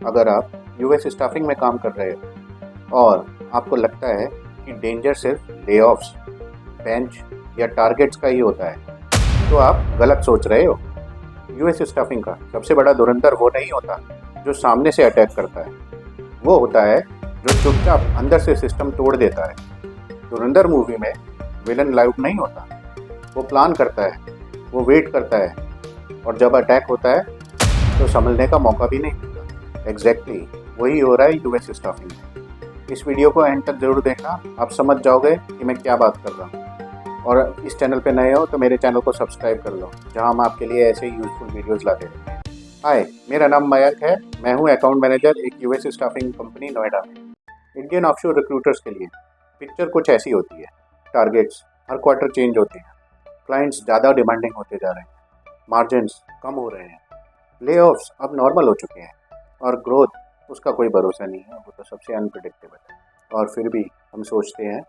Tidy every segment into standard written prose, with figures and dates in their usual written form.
अगर आप US staffing में काम कर रहे हो और आपको लगता है कि डेंजर सिर्फ लेऑफ्स, बेंच या टारगेट्स का ही होता है, तो आप गलत सोच रहे हो। यूएस स्टाफिंग का सबसे बड़ा धुरंधर वो नहीं होता जो सामने से अटैक करता है, वो होता है जो चुपचाप अंदर से सिस्टम तोड़ देता है। धुरंधर मूवी में विलन लाउड नहीं होता, वो प्लान करता है, वो वेट करता है, और जब अटैक होता है तो संभलने का मौका भी नहीं मिलता। एग्जैक्टली वही हो रहा है यूएस स्टाफिंग में। इस वीडियो को एंड तक जरूर देखना, आप समझ जाओगे कि मैं क्या बात कर रहा हूँ। और इस चैनल पे नए हो तो मेरे चैनल को सब्सक्राइब कर लो, जहाँ हम आपके लिए ऐसे ही यूजफुल वीडियोस लाते रहते हैं। हाय, मेरा नाम मयंक है। मैं हूँ अकाउंट मैनेजर एक यूएस स्टाफिंग कंपनी नोएडा में। इंडियन ऑफशोर रिक्रूटर्स के लिए पिक्चर कुछ ऐसी होती है। टारगेट्स हर क्वार्टर चेंज होते हैं, क्लाइंट्स ज़्यादा डिमांडिंग होते जा रहे हैं, मार्जिन्स कम हो रहे हैं, लेऑफ्स अब नॉर्मल हो चुके हैं, और ग्रोथ उसका कोई भरोसा नहीं है, वो तो सबसे अनप्रिडिक्टेबल है। और फिर भी हम सोचते हैं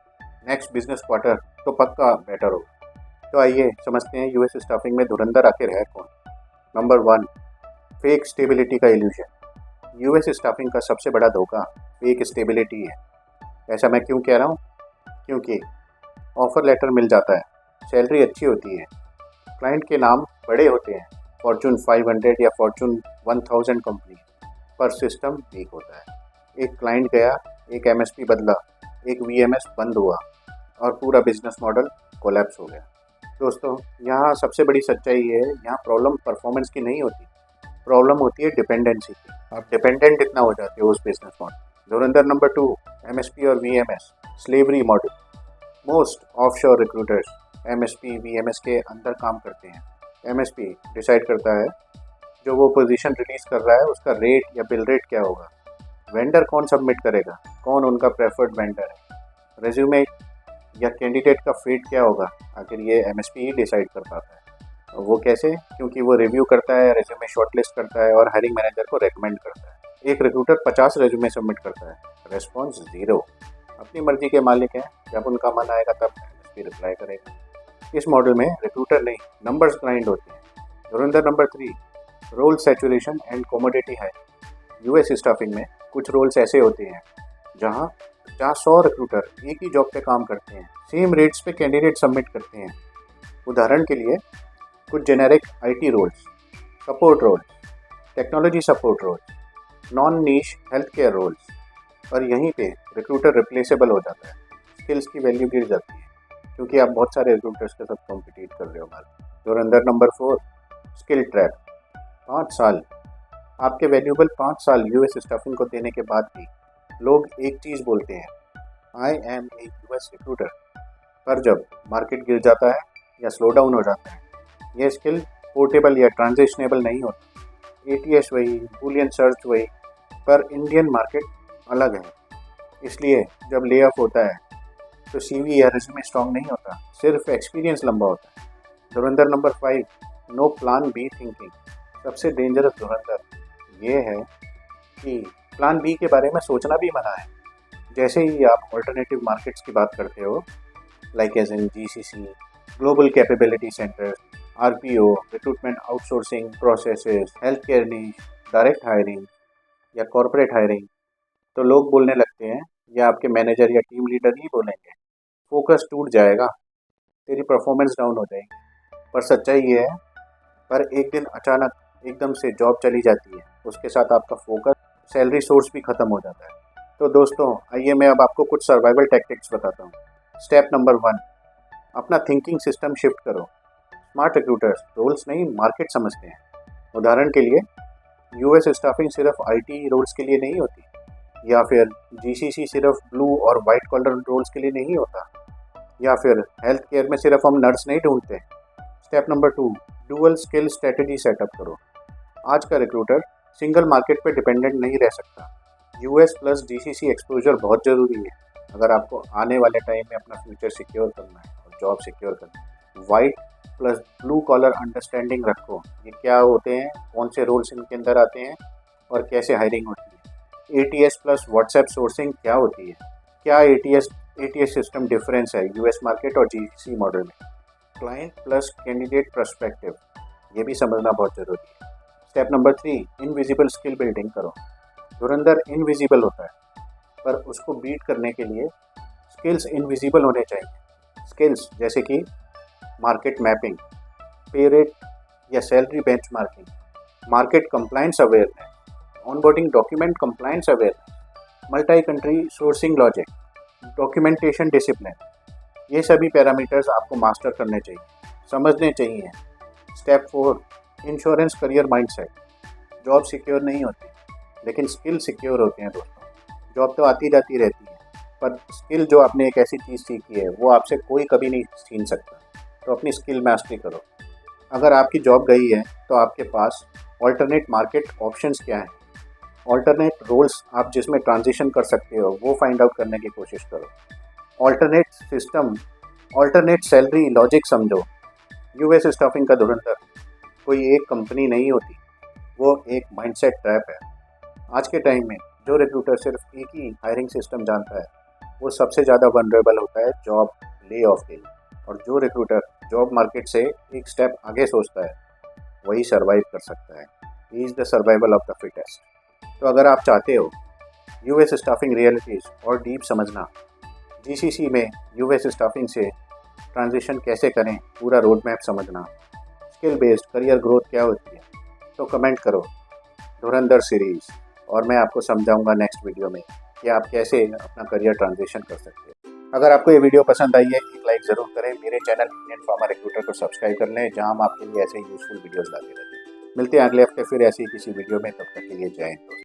नेक्स्ट बिजनेस क्वार्टर तो पक्का बेटर होगा। तो आइए समझते हैं यूएस स्टाफिंग में धुरंधर आखिर है कौन। नंबर 1, फेक स्टेबिलिटी का इल्यूजन। यूएस स्टाफिंग का सबसे बड़ा धोखा फेक स्टेबिलिटी है। ऐसा मैं क्यों कह रहा हूँ? क्योंकि ऑफर लेटर मिल जाता है, सैलरी अच्छी होती है, क्लाइंट के नाम बड़े होते हैं, फॉर्चून 500 या फॉर्चून 1000 कंपनी, पर सिस्टम वीक होता है। एक क्लाइंट गया, एक एमएसपी बदला, एक वीएमएस बंद हुआ, और पूरा बिजनेस मॉडल कोलैप्स हो गया। दोस्तों, यहाँ सबसे बड़ी सच्चाई है, यहाँ प्रॉब्लम परफॉर्मेंस की नहीं होती, प्रॉब्लम होती है डिपेंडेंसी की। आप डिपेंडेंट इतना हो जाते हो उस बिजनेस मॉडल। धुरंधर नंबर 2, एमएसपी और VMS slavery model. Most offshore recruiters MSP VMS के अंदर काम करते हैं। एमएसपी डिसाइड करता है जो वो पोजीशन रिलीज कर रहा है उसका रेट या बिल रेट क्या होगा, वेंडर कौन सबमिट करेगा, कौन उनका प्रेफर्ड वेंडर है, रेज्यूमे या कैंडिडेट का फिट क्या होगा, आखिर ये एमएसपी ही डिसाइड कर पाता है। और वो कैसे? क्योंकि वो रिव्यू करता है, रेज्यूमे शॉर्टलिस्ट करता है और हायरिंग मैनेजर को रेकमेंड करता है। एक रिक्रूटर 50 रेज्यूमे सबमिट करता है, रेस्पॉन्स 0। अपनी मर्जी के मालिक हैं, जब उनका मन आएगा तब एमएसपी रिप्लाई करेगा। इस मॉडल में रिक्रूटर नहीं, नंबर्स ग्राइंड होते हैं। धुरंधर नंबर 3, रोल सैचुरेशन एंड कमोडिटी है। यूएस स्टाफिंग में कुछ रोल्स ऐसे होते हैं जहां 100 रिक्रूटर एक ही जॉब पे काम करते हैं, सेम रेट्स पे कैंडिडेट सबमिट करते हैं। उदाहरण के लिए कुछ generic IT roles, support roles, technology support roles, non niche health care roles, और यहीं पे रिक्रूटर रिप्लेसेबल हो जाता है, स्किल्स की वैल्यू गिर जाती है, क्योंकि आप बहुत सारे रिक्रूटर्स के साथ कॉम्पिटिट कर रहे हो। धुरंधर नंबर 4, स्किल ट्रैप। 5 साल, आपके वैल्यूबल 5 साल यूएस स्टाफिंग को देने के बाद भी लोग एक चीज़ बोलते हैं, I am a US recruiter. पर जब मार्केट गिर जाता है या स्लो डाउन हो जाता है, यह स्किल पोर्टेबल या ट्रांजिशनेबल नहीं होता। एटीएस वही, बूलियन सर्च वही, पर इंडियन मार्केट अलग है। इसलिए जब ले ऑफ होता है तो सीवी या रेज्यूमे स्ट्रॉन्ग नहीं होता, सिर्फ एक्सपीरियंस लंबा होता है। धुरंधर नंबर 5, नो प्लान बी थिंकिंग। सबसे डेंजरस धुरंधर ये है कि प्लान बी के बारे में सोचना भी मना है। जैसे ही आप ऑल्टरनेटिव मार्केट्स की बात करते हो, like as in GCC, global capability centre, RPO, recruitment outsourcing processes, health care niche, direct hiring या कॉर्पोरेट हायरिंग, तो लोग बोलने लगते हैं, या आपके मैनेजर या टीम लीडर ही बोलेंगे, फोकस टूट जाएगा, तेरी परफॉर्मेंस डाउन हो जाएगी। पर सच्चाई ये है, पर एक दिन अचानक एकदम से जॉब चली जाती है, उसके साथ आपका फोकस, सैलरी सोर्स भी ख़त्म हो जाता है। तो दोस्तों, आइए मैं अब आपको कुछ सर्वाइवल टैक्टिक्स बताता हूँ। स्टेप नंबर 1, अपना थिंकिंग सिस्टम शिफ्ट करो। स्मार्ट रिक्रूटर्स रोल्स नहीं, मार्केट समझते हैं। उदाहरण के लिए, यूएस स्टाफिंग सिर्फ आईटी रोल्स के लिए नहीं होती, या फिर जीसीसी सिर्फ ब्लू और वाइट कॉलर रोल्स के लिए नहीं होता, या फिर हेल्थ केयर में सिर्फ हम नर्स नहीं ढूंढते। Step number 2, dual skill strategy setup करो। आज का रिक्रूटर सिंगल मार्केट पे डिपेंडेंट नहीं रह सकता। यूएस प्लस जीसीसी एक्सपोजर बहुत ज़रूरी है अगर आपको आने वाले टाइम में अपना फ्यूचर सिक्योर करना है और जॉब सिक्योर करना है। White plus blue collar understanding रखो, ये क्या होते हैं, कौन से रोल्स इनके अंदर आते हैं और कैसे हायरिंग होती है। एटीएस प्लस व्हाट्सएप सोर्सिंग क्या होती है, क्या एटीएस सिस्टम डिफरेंस है यूएस मार्केट और जीसीसी मॉडल में। क्लाइंट प्लस कैंडिडेट पर्सपेक्टिव, ये भी समझना बहुत ज़रूरी है। Step number 3, invisible skill building करो। धुरंधर इनविजिबल होता है, पर उसको बीट करने के लिए स्किल्स इनविजिबल होने चाहिए। स्किल्स जैसे कि मार्केट मैपिंग, पे रेट या salary benchmarking, market compliance awareness, onboarding document compliance awareness, multi country sourcing logic, documentation discipline, ये सभी पैरामीटर्स आपको मास्टर करने चाहिए, समझने चाहिए। Step 4, insurance career mindset. Job secure नहीं होती, लेकिन स्किल सिक्योर होते हैं दोस्तों। जॉब तो आती जाती रहती है, पर स्किल जो आपने एक ऐसी चीज़ सीखी है वो आपसे कोई कभी नहीं छीन सकता। तो अपनी स्किल मास्टरी करो। अगर आपकी जॉब गई है तो आपके पास ऑल्टरनेट मार्केट ऑप्शंस क्या हैं, ऑल्टरनेट रोल्स आप जिसमें ट्रांजिशन कर सकते हो वो फाइंड आउट करने की कोशिश करो। Alternate system, alternate salary logic समझो। यूएस स्टाफिंग का धुरंधर कोई एक कंपनी नहीं होती, वो एक माइंडसेट ट्रैप है। आज के टाइम में जो रिक्रूटर सिर्फ एक ही हायरिंग सिस्टम जानता है वो सबसे ज़्यादा वनरेबल होता है जॉब ले ऑफ के लिए। और जो रिक्रूटर जॉब मार्केट से एक स्टेप आगे सोचता है वही सर्वाइव कर सकता है। He is the survival of the fittest. तो अगर आप चाहते हो यूएस स्टाफिंग रियलिटीज़ और डीप समझना, जीसीसी में यूएस स्टाफिंग से ट्रांजिशन कैसे करें पूरा रोड मैप समझना, स्किल बेस्ड करियर ग्रोथ क्या होती है, तो कमेंट करो धुरंधर सीरीज़, और मैं आपको समझाऊंगा नेक्स्ट वीडियो में कि आप कैसे अपना करियर ट्रांजिशन कर सकते हैं। अगर आपको ये वीडियो पसंद आई है एक लाइक ज़रूर करें। मेरे चैनल इंडियन फार्मा रिक्रूटर को सब्सक्राइब कर लें, जहां हम आपके लिए ऐसे यूजफुल वीडियोस लाते रहते हैं। मिलते हैं अगले हफ्ते फिर ऐसी किसी वीडियो में, तब तक के लिए जय हिंद।